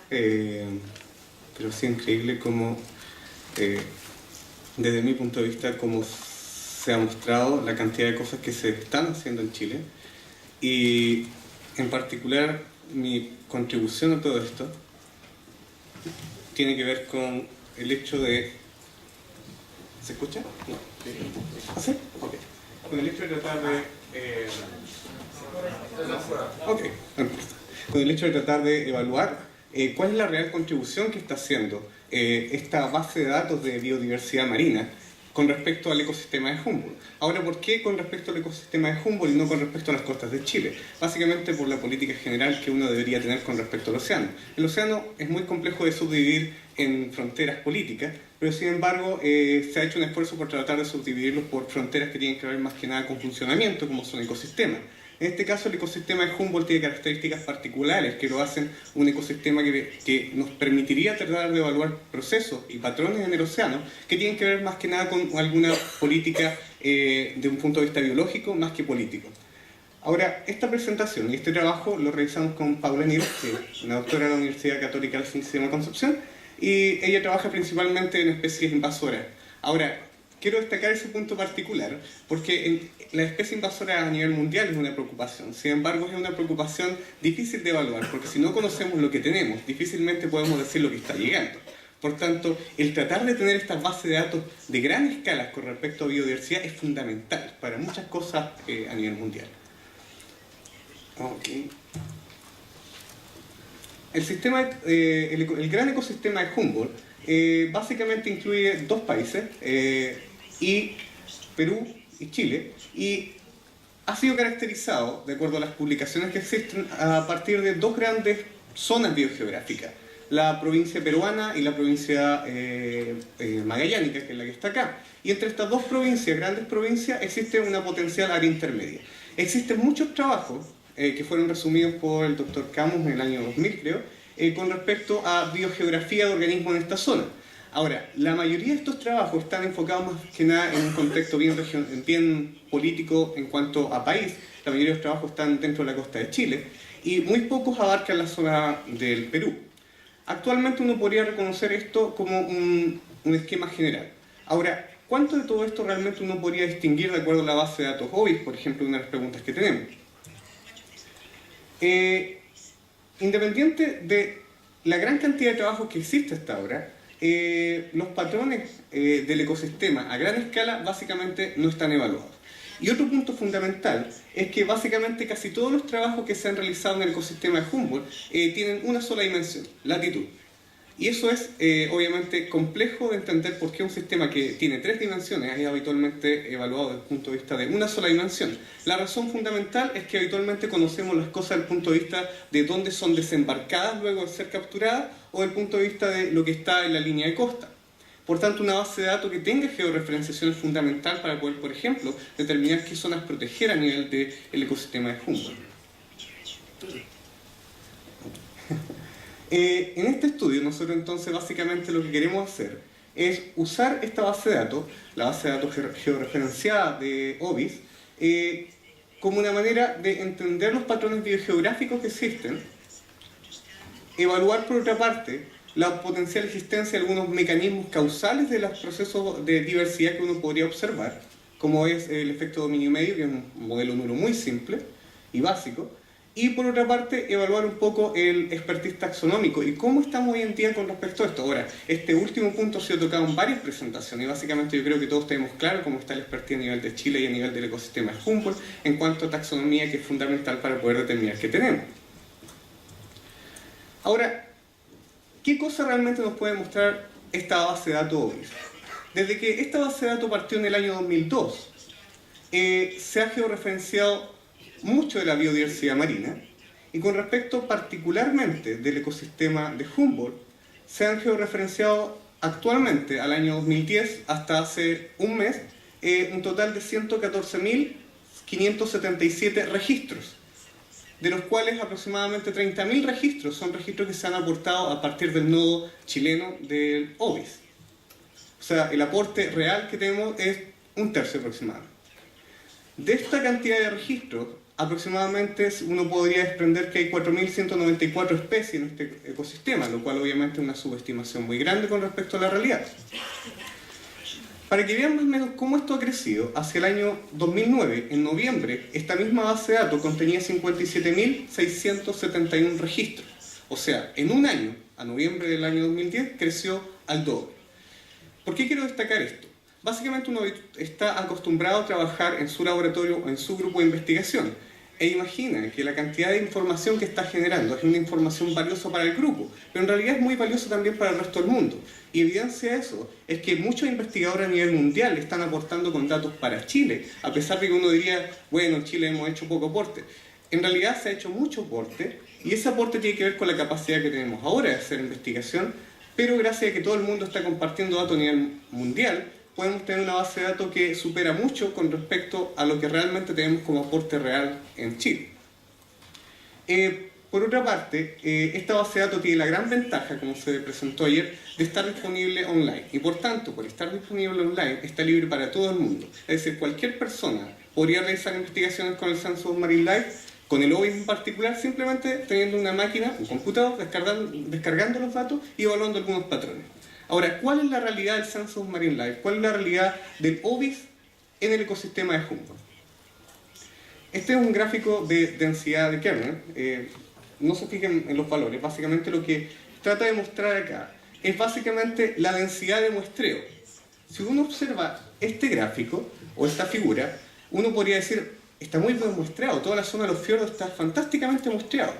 pero sí increíble cómo, desde mi punto de vista, cómo se ha mostrado la cantidad de cosas que se están haciendo en Chile. Y en particular mi contribución a todo esto tiene que ver con el hecho de... ¿Se escucha? No. ¿Sí? Ok. Con el hecho de tratar de... Ok, no importa. Con el hecho de tratar de evaluar cuál es la real contribución que está haciendo esta base de datos de biodiversidad marina con respecto al ecosistema de Humboldt. Ahora, ¿por qué con respecto al ecosistema de Humboldt y no con respecto a las costas de Chile? Básicamente por la política general que uno debería tener con respecto al océano. El océano es muy complejo de subdividir en fronteras políticas, pero sin embargo se ha hecho un esfuerzo por tratar de subdividirlos por fronteras que tienen que ver más que nada con funcionamiento, como son ecosistemas. En este caso, el ecosistema de Humboldt tiene características particulares que lo hacen un ecosistema que nos permitiría tratar de evaluar procesos y patrones en el océano que tienen que ver más que nada con alguna política de un punto de vista biológico más que político. Ahora, esta presentación y este trabajo lo realizamos con Paula Nieves, que es una doctora de la Universidad Católica del Sistema de Concepción, y ella trabaja principalmente en especies invasoras. Ahora, quiero destacar ese punto particular, porque la especie invasora a nivel mundial es una preocupación. Sin embargo, es una preocupación difícil de evaluar, porque si no conocemos lo que tenemos, difícilmente podemos decir lo que está llegando. Por tanto, el tratar de tener estas bases de datos de gran escala con respecto a biodiversidad es fundamental para muchas cosas a nivel mundial. Okay. El gran ecosistema de Humboldt básicamente incluye dos países, y Perú y Chile, y ha sido caracterizado, de acuerdo a las publicaciones que existen, a partir de dos grandes zonas biogeográficas, la provincia peruana y la provincia magallánica, que es la que está acá. Y entre estas dos provincias, grandes provincias, existe una potencial área intermedia. Existen muchos trabajos que fueron resumidos por el doctor Camus en el año 2000, creo, con respecto a biogeografía de organismos en esta zona. Ahora, la mayoría de estos trabajos están enfocados más que nada en un contexto bien político en cuanto a país. La mayoría de los trabajos están dentro de la costa de Chile y muy pocos abarcan la zona del Perú. Actualmente uno podría reconocer esto como un esquema general. Ahora, ¿cuánto de todo esto realmente uno podría distinguir de acuerdo a la base de datos OBIS, por ejemplo, una de las preguntas que tenemos? Independiente de la gran cantidad de trabajo que existe hasta ahora, los patrones del ecosistema a gran escala básicamente no están evaluados. Y otro punto fundamental es que básicamente casi todos los trabajos que se han realizado en el ecosistema de Humboldt tienen una sola dimensión, latitud. Y eso es obviamente complejo de entender por qué un sistema que tiene tres dimensiones es habitualmente evaluado desde el punto de vista de una sola dimensión. La razón fundamental es que habitualmente conocemos las cosas desde el punto de vista de dónde son desembarcadas luego de ser capturadas o desde el punto de vista de lo que está en la línea de costa. Por tanto, una base de datos que tenga georreferenciación es fundamental para poder, por ejemplo, determinar qué zonas proteger a nivel del ecosistema de Humboldt. En este estudio nosotros entonces básicamente lo que queremos hacer es usar esta base de datos, la base de datos georreferenciada de OBIS, como una manera de entender los patrones biogeográficos que existen, evaluar por otra parte la potencial existencia de algunos mecanismos causales de los procesos de diversidad que uno podría observar, como es el efecto dominio medio, que es un modelo número muy simple y básico, y por otra parte evaluar un poco el expertise taxonómico y cómo estamos hoy en día con respecto a esto. Ahora, este último punto ha sido tocado en varias presentaciones y básicamente yo creo que todos tenemos claro cómo está el expertise a nivel de Chile y a nivel del ecosistema de Humboldt en cuanto a taxonomía, que es fundamental para poder determinar qué tenemos. Ahora, ¿qué cosa realmente nos puede mostrar esta base de datos OBIS? Desde que esta base de datos partió en el año 2002, se ha georreferenciado mucho de la biodiversidad marina y con respecto particularmente del ecosistema de Humboldt, se han georreferenciado actualmente al año 2010 hasta hace un mes un total de 114.577 registros, de los cuales aproximadamente 30.000 registros son registros que se han aportado a partir del nodo chileno del OBIS. O sea, el aporte real que tenemos es un tercio aproximadamente. De esta cantidad de registros, aproximadamente uno podría desprender que hay 4.194 especies en este ecosistema, lo cual obviamente es una subestimación muy grande con respecto a la realidad. Para que vean más o menos cómo esto ha crecido, hacia el año 2009, en noviembre, esta misma base de datos contenía 57.671 registros. O sea, en un año, a noviembre del año 2010, creció al doble. ¿Por qué quiero destacar esto? Básicamente uno está acostumbrado a trabajar en su laboratorio o en su grupo de investigación e imagina que la cantidad de información que está generando es una información valiosa para el grupo, pero en realidad es muy valiosa también para el resto del mundo. Y evidencia eso es que muchos investigadores a nivel mundial están aportando con datos para Chile, a pesar de que uno diría, bueno, en Chile hemos hecho poco aporte. En realidad se ha hecho mucho aporte y ese aporte tiene que ver con la capacidad que tenemos ahora de hacer investigación, pero gracias a que todo el mundo está compartiendo datos a nivel mundial, podemos tener una base de datos que supera mucho con respecto a lo que realmente tenemos como aporte real en Chile. Por otra parte, esta base de datos tiene la gran ventaja, como se presentó ayer, de estar disponible online. Y por tanto, por estar disponible online, está libre para todo el mundo. Es decir, cualquier persona podría realizar investigaciones con el Census Marine Life, con el OBIS en particular, simplemente teniendo una máquina, un computador, descargando los datos y evaluando algunos patrones. Ahora, ¿cuál es la realidad del Census Marine Life? ¿Cuál es la realidad del OBIS en el ecosistema de Humboldt? Este es un gráfico de densidad de kernel. No se fijen en los valores. Básicamente lo que trata de mostrar acá es básicamente la densidad de muestreo. Si uno observa este gráfico o esta figura, uno podría decir, está muy bien muestreado, toda la zona de los fiordos está fantásticamente muestreado.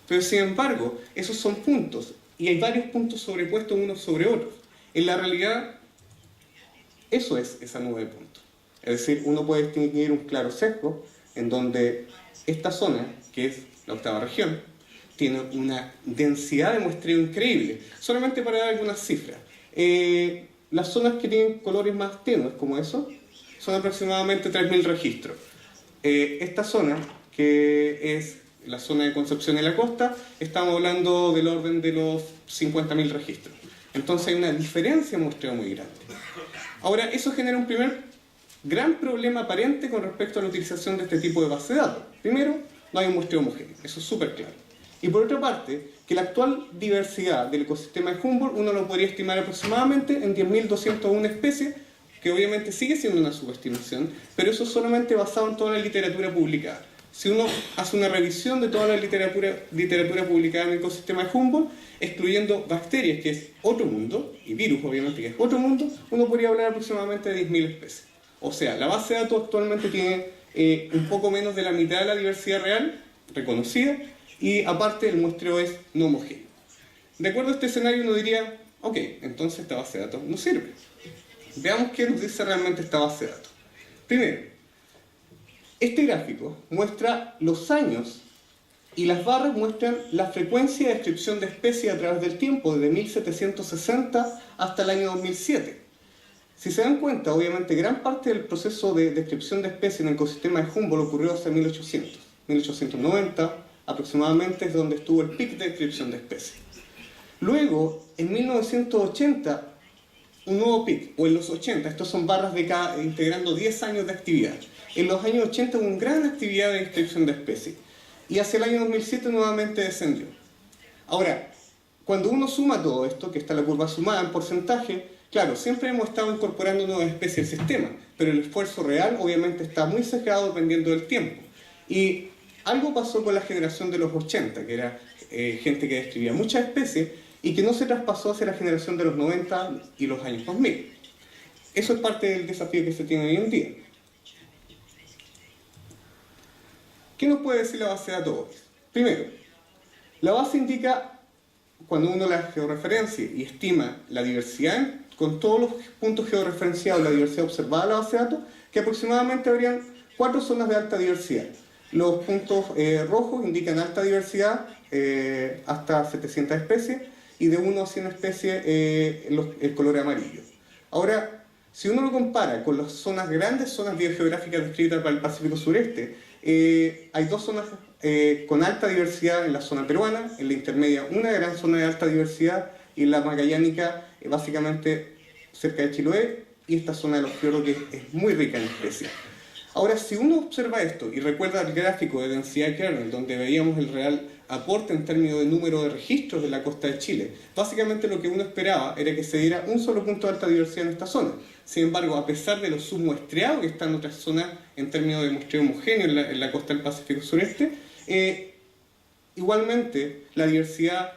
Pero sin embargo, esos son puntos. Y hay varios puntos sobrepuestos unos sobre otros. En la realidad, eso es esa nube de puntos. Es decir, uno puede distinguir un claro sesgo en donde esta zona, que es la octava región, tiene una densidad de muestreo increíble. Solamente para dar algunas cifras. Las zonas que tienen colores más tenues, como eso, son aproximadamente 3.000 registros. Esta zona, que es la zona de Concepción y la costa, estamos hablando del orden de los 50.000 registros. Entonces hay una diferencia en muestreo muy grande. Ahora, eso genera un primer gran problema aparente con respecto a la utilización de este tipo de base de datos. Primero, no hay un muestreo homogéneo, eso es súper claro. Y por otra parte, que la actual diversidad del ecosistema de Humboldt uno lo podría estimar aproximadamente en 10.201 especies, que obviamente sigue siendo una subestimación, pero eso es solamente basado en toda la literatura publicada. Si uno hace una revisión de toda la literatura publicada en el ecosistema de Humboldt, excluyendo bacterias, que es otro mundo, y virus, obviamente, que es otro mundo, uno podría hablar aproximadamente de 10.000 especies. O sea, la base de datos actualmente tiene un poco menos de la mitad de la diversidad real, reconocida, y aparte el muestreo es no homogéneo. De acuerdo a este escenario uno diría, ok, entonces esta base de datos no sirve. Veamos qué nos dice realmente esta base de datos. Primero, este gráfico muestra los años y las barras muestran la frecuencia de descripción de especies a través del tiempo, desde 1760 hasta el año 2007. Si se dan cuenta, obviamente gran parte del proceso de descripción de especies en el ecosistema de Humboldt ocurrió hacia 1800. 1890 aproximadamente es donde estuvo el pic de descripción de especies. Luego, en 1980, un nuevo pic, o en los 80, estos son barras de cada, integrando 10 años de actividad. En los años 80 hubo una gran actividad de descripción de especies. Y hacia el año 2007 nuevamente descendió. Ahora, cuando uno suma todo esto, que está la curva sumada en porcentaje, claro, siempre hemos estado incorporando nuevas especies al sistema, pero el esfuerzo real obviamente está muy sesgado dependiendo del tiempo. Y algo pasó con la generación de los 80, que era gente que describía muchas especies, y que no se traspasó hacia la generación de los 90 y los años 2000. Eso es parte del desafío que se tiene hoy en día. ¿Qué nos puede decir la base de datos? Primero, la base indica, cuando uno la georreferencia y estima la diversidad con todos los puntos georreferenciados, la diversidad observada en la base de datos, que aproximadamente habrían 4 zonas de alta diversidad. Los puntos rojos indican alta diversidad, hasta 700 especies, y de 1 a 100 especies el color amarillo. Ahora, si uno lo compara con las zonas grandes, zonas biogeográficas descritas para el Pacífico Sureste, hay 2 zonas con alta diversidad en la zona peruana, en la intermedia una gran zona de alta diversidad, y en la magallánica, básicamente cerca de Chiloé, y esta zona de los fiordos que es muy rica en especies. Ahora, si uno observa esto y recuerda el gráfico de densidad kernel, donde veíamos el real aporte en términos de número de registros de la costa de Chile, básicamente lo que uno esperaba era que se diera un solo punto de alta diversidad en esta zona. Sin embargo, a pesar de lo submuestreado que está en otras zonas en términos de muestreo homogéneo en la costa del Pacífico Sureste, igualmente la diversidad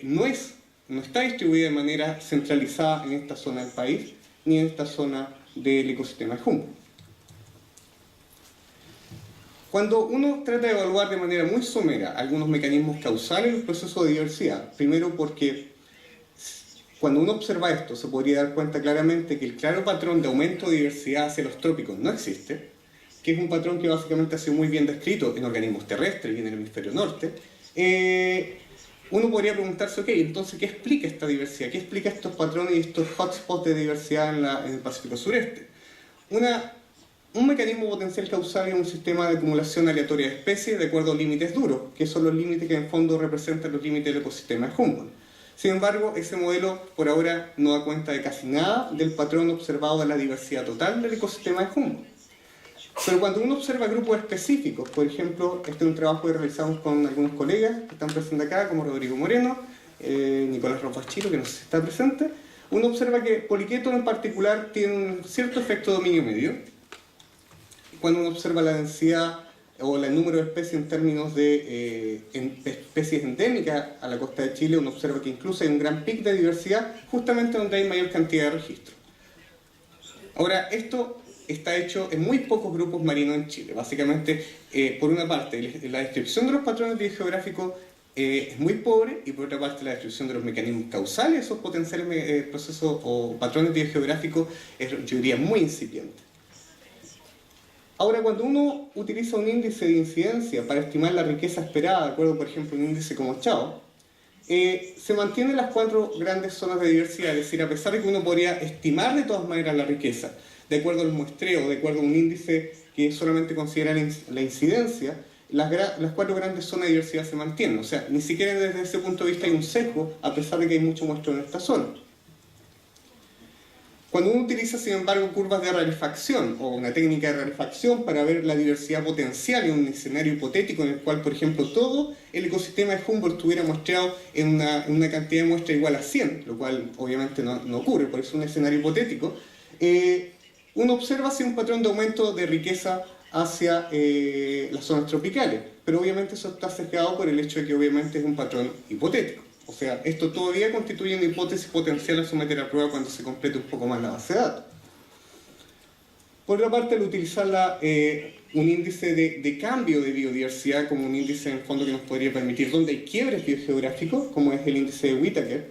no está distribuida de manera centralizada en esta zona del país, ni en esta zona del ecosistema de Humboldt. Cuando uno trata de evaluar de manera muy somera algunos mecanismos causales del proceso de diversidad, primero porque cuando uno observa esto se podría dar cuenta claramente que el claro patrón de aumento de diversidad hacia los trópicos no existe, que es un patrón que básicamente ha sido muy bien descrito en organismos terrestres y en el hemisferio norte. Uno podría preguntarse, ok, entonces, ¿qué explica esta diversidad? ¿Qué explica estos patrones y estos hotspots de diversidad en el Pacífico Sureste? Un mecanismo potencial causal es un sistema de acumulación aleatoria de especies de acuerdo a límites duros, que son los límites que en fondo representan los límites del ecosistema de Humboldt. Sin embargo, ese modelo por ahora no da cuenta de casi nada del patrón observado de la diversidad total del ecosistema de Humboldt. Pero cuando uno observa grupos específicos, por ejemplo, este es un trabajo que realizamos con algunos colegas que están presentes acá, como Rodrigo Moreno, Nicolás Ropachilo, que no sé si está presente, uno observa que poliquetos en particular tienen un cierto efecto dominio medio. Cuando uno observa la densidad o el número de especies en términos de especies endémicas a la costa de Chile, uno observa que incluso hay un gran pico de diversidad justamente donde hay mayor cantidad de registros. Ahora, esto está hecho en muy pocos grupos marinos en Chile. Básicamente, por una parte, la descripción de los patrones biogeográficos es muy pobre, y por otra parte, la descripción de los mecanismos causales de esos potenciales procesos o patrones biogeográficos es, yo diría, muy incipiente. Ahora, cuando uno utiliza un índice de incidencia para estimar la riqueza esperada, de acuerdo, por ejemplo, a un índice como Chao, se mantienen las 4 grandes zonas de diversidad, es decir, a pesar de que uno podría estimar de todas maneras la riqueza, de acuerdo al muestreo, de acuerdo a un índice que solamente considera la incidencia, las 4 grandes zonas de diversidad se mantienen. O sea, ni siquiera desde ese punto de vista hay un sesgo, a pesar de que hay mucho muestreo en esta zona. Cuando uno utiliza, sin embargo, curvas de rarefacción o una técnica de rarefacción para ver la diversidad potencial en un escenario hipotético en el cual, por ejemplo, todo el ecosistema de Humboldt estuviera muestreado en una cantidad de muestra igual a 100, lo cual obviamente no ocurre, por eso es un escenario hipotético, uno observa así un patrón de aumento de riqueza hacia las zonas tropicales, pero obviamente eso está sesgado por el hecho de que obviamente es un patrón hipotético. O sea, esto todavía constituye una hipótesis potencial a someter a prueba cuando se complete un poco más la base de datos. Por otra parte, al utilizar un índice de cambio de biodiversidad como un índice en fondo que nos podría permitir donde hay quiebres biogeográficos, como es el índice de Whittaker,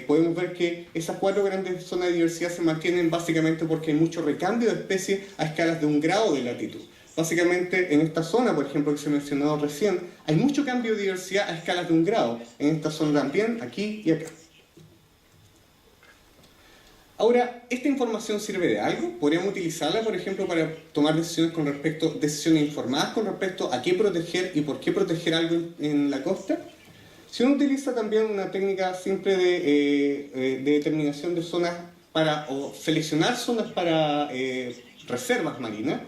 podemos ver que esas 4 grandes zonas de diversidad se mantienen básicamente porque hay mucho recambio de especies a escalas de 1 grado de latitud. Básicamente, en esta zona, por ejemplo, que se ha mencionado recién, hay mucho cambio de diversidad a escalas de 1 grado. En esta zona también, aquí y acá. Ahora, ¿esta información sirve de algo? ¿Podríamos utilizarla, por ejemplo, para tomar decisiones informadas con respecto a qué proteger y por qué proteger algo en la costa? Si uno utiliza también una técnica simple de determinación de zonas o seleccionar zonas para reservas marinas,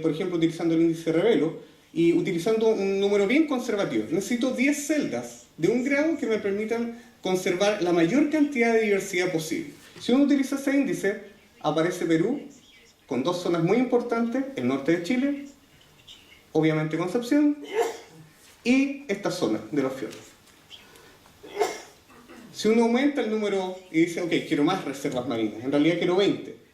por ejemplo, utilizando el índice Revelo y utilizando un número bien conservativo. Necesito 10 celdas de 1 grado que me permitan conservar la mayor cantidad de diversidad posible. Si uno utiliza ese índice, aparece Perú con 2 zonas muy importantes, el norte de Chile, obviamente Concepción, y esta zona de los fiordos. Si uno aumenta el número y dice, ok, quiero más reservas marinas, en realidad quiero 20.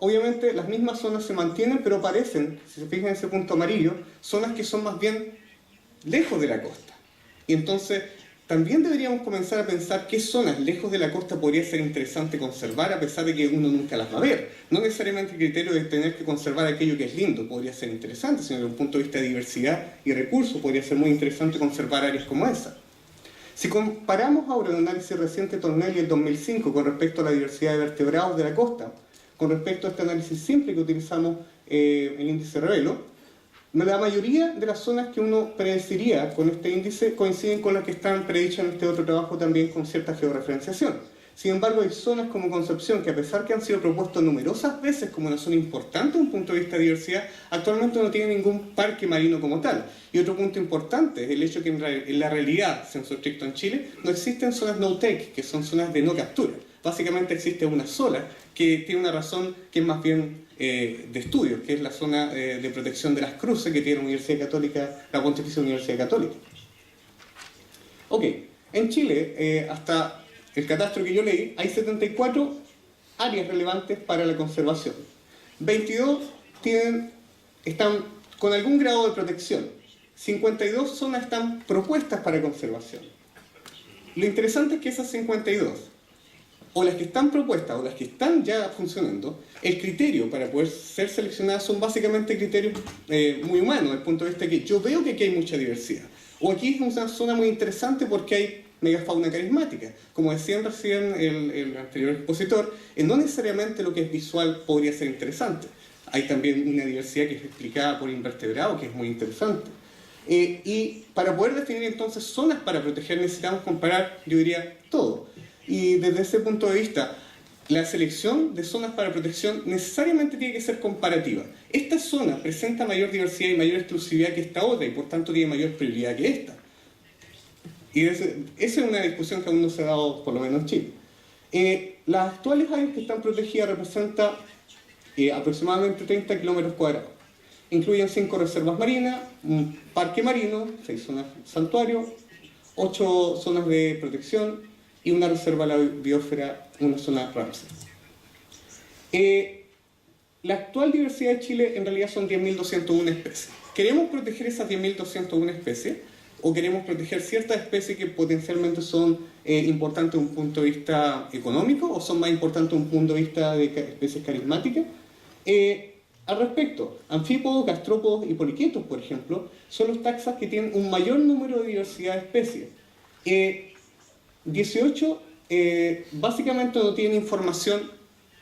Obviamente las mismas zonas se mantienen, pero aparecen, si se fijan en ese punto amarillo, zonas que son más bien lejos de la costa. Y entonces también deberíamos comenzar a pensar qué zonas lejos de la costa podría ser interesante conservar a pesar de que uno nunca las va a ver. No necesariamente el criterio de tener que conservar aquello que es lindo podría ser interesante, sino desde un punto de vista de diversidad y recursos podría ser muy interesante conservar áreas como esa. Si comparamos ahora el análisis reciente de Tornelli del 2005 con respecto a la diversidad de vertebrados de la costa, con respecto a este análisis simple que utilizamos el índice Revelo, la mayoría de las zonas que uno predeciría con este índice coinciden con las que están predichas en este otro trabajo también con cierta georreferenciación. Sin embargo, hay zonas como Concepción que, a pesar que han sido propuestas numerosas veces como una zona importante desde un punto de vista de diversidad, actualmente no tiene ningún parque marino como tal. Y otro punto importante es el hecho que en la realidad, sensu stricto en Chile, no existen zonas no-take, que son zonas de no captura. Básicamente existe una sola que tiene una razón que es más bien de estudios, que es la zona de protección de las cruces que tiene la Universidad Católica, la Pontificia Universidad Católica. Ok, en Chile, hasta el catastro que yo leí, hay 74 áreas relevantes para la conservación. 22 están con algún grado de protección. 52 zonas están propuestas para conservación. Lo interesante es que esas 52, o las que están propuestas o las que están ya funcionando, el criterio para poder ser seleccionadas son básicamente criterios muy humanos, desde el punto de vista que yo veo que aquí hay mucha diversidad. O aquí es una zona muy interesante porque hay megafauna carismática. Como decían recién el anterior expositor, no necesariamente lo que es visual podría ser interesante. Hay también una diversidad que es explicada por invertebrados, que es muy interesante. Y para poder definir entonces zonas para proteger necesitamos comparar, yo diría, todo. Y desde ese punto de vista, la selección de zonas para protección necesariamente tiene que ser comparativa. Esta zona presenta mayor diversidad y mayor exclusividad que esta otra y por tanto tiene mayor prioridad que esta. Y esa es una discusión que aún no se ha dado, por lo menos en Chile. Las actuales áreas que están protegidas representan aproximadamente 30 kilómetros cuadrados. Incluyen 5 reservas marinas, un parque marino, 6 zonas santuario, 8 zonas de protección y una reserva de la biosfera, una zona Ramsar. La actual diversidad de Chile en realidad son 10.201 especies. ¿Queremos proteger esas 10.201 especies? ¿O queremos proteger ciertas especies que potencialmente son importantes desde un punto de vista económico o son más importantes desde un punto de vista de especies carismáticas? Al respecto, anfípodos, gastrópodos y poliquetos, por ejemplo, son los taxas que tienen un mayor número de diversidad de especies. 18 básicamente no tienen información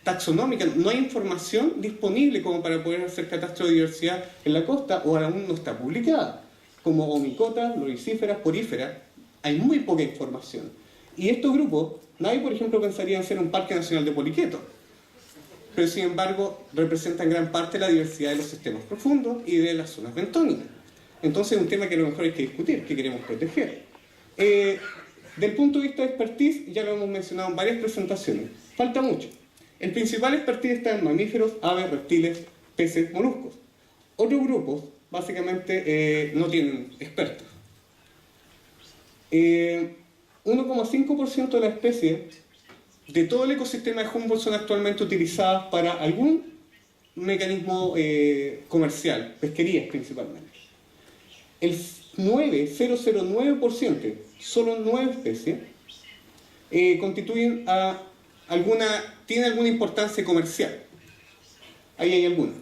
taxonómica, no hay información disponible como para poder hacer catastro de diversidad en la costa o aún no está publicada. Como omicotas, loricíferas, poríferas, hay muy poca información. Y estos grupos, nadie por ejemplo pensaría en ser un parque nacional de poliquetos, pero sin embargo representan gran parte de la diversidad de los sistemas profundos y de las zonas bentónicas. Entonces es un tema que a lo mejor hay que discutir, que queremos proteger. Del punto de vista de expertise, ya lo hemos mencionado en varias presentaciones, falta mucho. El principal expertise está en mamíferos, aves, reptiles, peces, moluscos. Otros grupos básicamente no tienen expertos. 1,5% de las especies de todo el ecosistema de Humboldt son actualmente utilizadas para algún mecanismo comercial, pesquerías principalmente. El 0,009%, solo 9 especies, tienen alguna importancia comercial. Ahí hay alguna.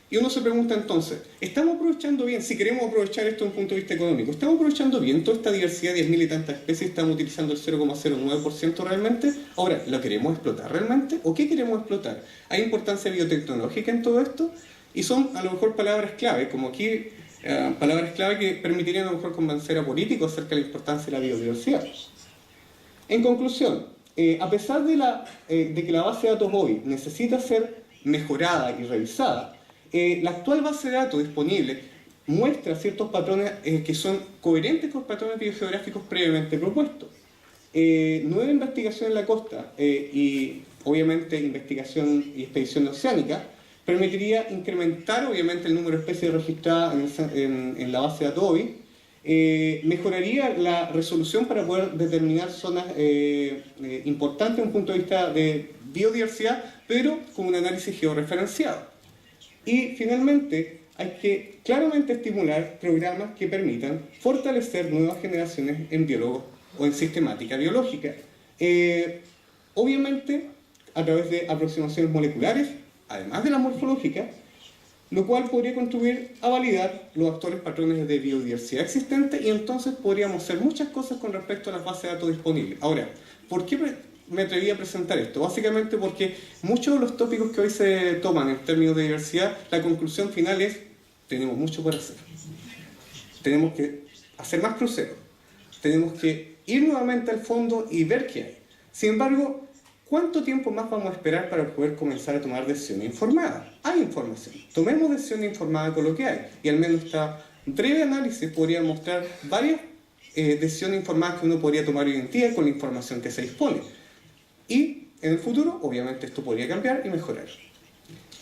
Y uno se pregunta entonces, ¿estamos aprovechando bien, si queremos aprovechar esto desde un punto de vista económico, ¿estamos aprovechando bien toda esta diversidad de 10.000 y tantas especies? ¿Estamos utilizando el 0,09% realmente? Ahora, ¿lo queremos explotar realmente? ¿O qué queremos explotar? ¿Hay importancia biotecnológica en todo esto? Y son a lo mejor palabras clave, como aquí, palabras clave que permitirían a lo mejor convencer a políticos acerca de la importancia de la biodiversidad. En conclusión, a pesar de que la base de datos hoy necesita ser mejorada y revisada, la actual base de datos disponible muestra ciertos patrones que son coherentes con los patrones biogeográficos previamente propuestos. Nueva investigación en la costa y obviamente investigación y expedición oceánica permitiría incrementar obviamente el número de especies registradas en la base de datos hoy, mejoraría la resolución para poder determinar zonas importantes desde un punto de vista de biodiversidad, pero con un análisis georreferenciado. Y finalmente, hay que claramente estimular programas que permitan fortalecer nuevas generaciones en biólogos o en sistemática biológica. Obviamente, a través de aproximaciones moleculares, además de las morfológicas, lo cual podría contribuir a validar los actuales patrones de biodiversidad existentes y entonces podríamos hacer muchas cosas con respecto a las bases de datos disponibles. Ahora, ¿por qué me atreví a presentar esto? Básicamente porque muchos de los tópicos que hoy se toman en términos de diversidad, la conclusión final es: tenemos mucho por hacer. Tenemos que hacer más cruceros. Tenemos que ir nuevamente al fondo y ver qué hay. Sin embargo, ¿cuánto tiempo más vamos a esperar para poder comenzar a tomar decisiones informadas? Hay información. Tomemos decisiones informadas con lo que hay. Y al menos esta breve análisis podría mostrar varias decisiones informadas que uno podría tomar hoy en día con la información que se dispone. Y en el futuro, obviamente, esto podría cambiar y mejorar.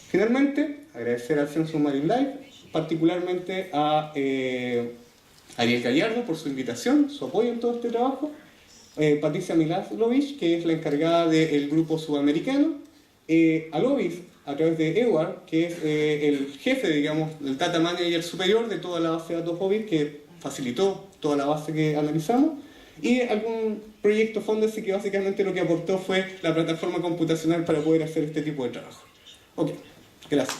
Finalmente, agradecer al Census Marine Life, particularmente a Ariel Gallardo por su invitación, su apoyo en todo este trabajo, Patricia Milaslovich, que es la encargada del grupo sudamericano, a Lovis, a través de Edward, que es el jefe, digamos, el data manager superior de toda la base de datos Hobbit, que facilitó toda la base que analizamos, y algún proyecto Fondesit que básicamente lo que aportó fue la plataforma computacional para poder hacer este tipo de trabajo. Ok, gracias.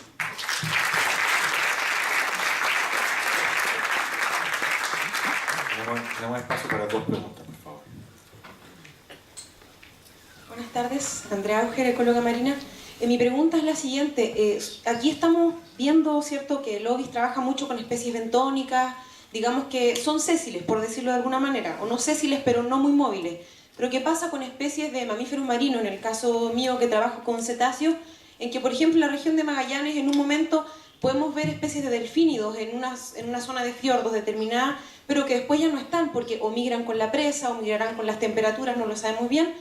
Tenemos espacio para 2 preguntas, por favor. Buenas tardes, Andrea Auger, ecóloga marina. Mi pregunta es la siguiente. Aquí estamos viendo, ¿cierto?, que el OBIS trabaja mucho con especies bentónicas, digamos que son sésiles, por decirlo de alguna manera, o no sésiles, pero no muy móviles. Pero ¿qué pasa con especies de mamíferos marinos? En el caso mío, que trabajo con cetáceos, en que, por ejemplo, en la región de Magallanes, en un momento podemos ver especies de delfínidos en una zona de fiordos determinada, pero que después ya no están, porque o migran con la presa, o migrarán con las temperaturas, no lo sabemos bien.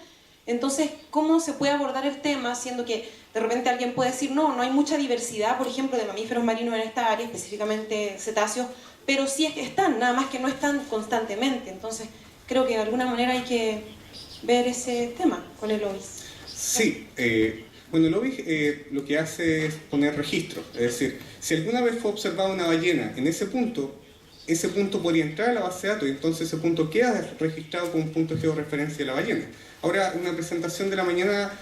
Entonces, ¿cómo se puede abordar el tema, siendo que de repente alguien puede decir, no hay mucha diversidad, por ejemplo, de mamíferos marinos en esta área, específicamente cetáceos, pero sí es que están, nada más que no están constantemente? Entonces, creo que de alguna manera hay que ver ese tema con el OBIS. Sí, bueno, el OBIS lo que hace es poner registro, es decir, si alguna vez fue observada una ballena en ese punto podría entrar a la base de datos y entonces ese punto queda registrado como un punto de georreferencia de la ballena. Ahora, en una presentación de la mañana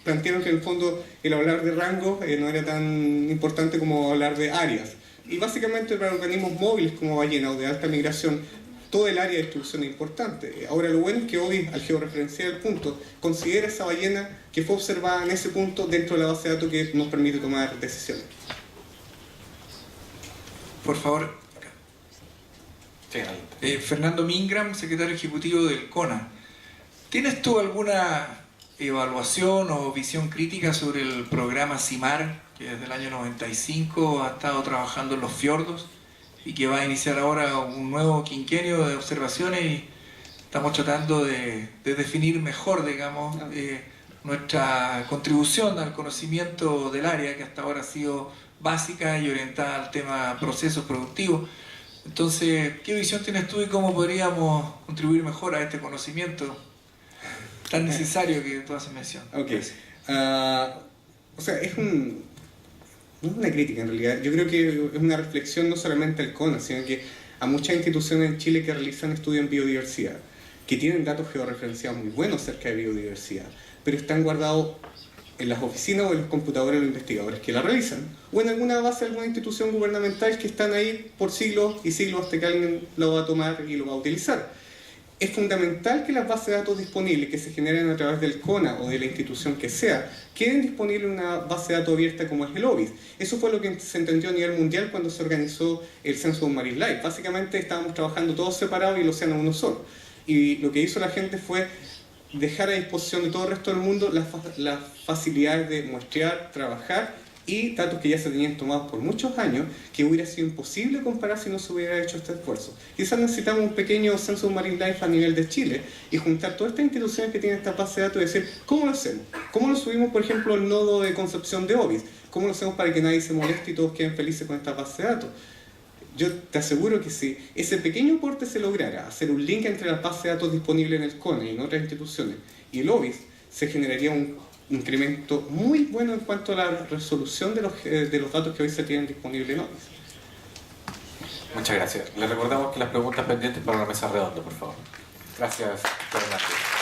plantearon que en el fondo el hablar de rangos no era tan importante como hablar de áreas. Y básicamente para organismos móviles como ballena o de alta migración, todo el área de distribución es importante. Ahora, lo bueno es que OBIS, al georreferenciar el punto, considera esa ballena que fue observada en ese punto dentro de la base de datos que nos permite tomar decisiones. Por favor. Sí, Fernando Mingram, secretario ejecutivo del CONA. ¿Tienes tú alguna evaluación o visión crítica sobre el programa CIMAR, que desde el año 95 ha estado trabajando en los fiordos y que va a iniciar ahora un nuevo quinquenio de observaciones y estamos tratando de definir mejor, digamos, nuestra contribución al conocimiento del área, que hasta ahora ha sido básica y orientada al tema procesos productivos? Entonces, ¿qué visión tienes tú y cómo podríamos contribuir mejor a este conocimiento tan necesario que tú haces mención? Ok. O sea, no es una crítica en realidad. Yo creo que es una reflexión no solamente al CONA, sino que a muchas instituciones en Chile que realizan estudios en biodiversidad, que tienen datos georreferenciados muy buenos acerca de biodiversidad, pero están guardados en las oficinas o en los computadores de los investigadores que la realizan, o en alguna base de alguna institución gubernamental que están ahí por siglos y siglos hasta que alguien lo va a tomar y lo va a utilizar. Es fundamental que las bases de datos disponibles que se generen a través del CONA o de la institución que sea, queden disponibles en una base de datos abierta como es el OBIS. Eso fue lo que se entendió a nivel mundial cuando se organizó el Census Marine Life. Básicamente estábamos trabajando todos separados y el océano uno solo. Y lo que hizo la gente fue dejar a disposición de todo el resto del mundo las facilidades de muestrear, trabajar y datos que ya se tenían tomados por muchos años, que hubiera sido imposible comparar si no se hubiera hecho este esfuerzo. Quizás necesitamos un pequeño Census Marine Life a nivel de Chile y juntar todas estas instituciones que tienen esta base de datos y decir, ¿cómo lo hacemos? ¿Cómo lo subimos, por ejemplo, al nodo de concepción de OBIS? ¿Cómo lo hacemos para que nadie se moleste y todos queden felices con esta base de datos? Yo te aseguro que si ese pequeño aporte se lograra, hacer un link entre las bases de datos disponibles en el CONA y en otras instituciones y el OBIS, se generaría un incremento muy bueno en cuanto a la resolución de los datos que hoy se tienen disponibles en OBIS. muchas gracias. Les recordamos que las preguntas pendientes para la mesa redonda, por favor. Gracias, doctor Hernández.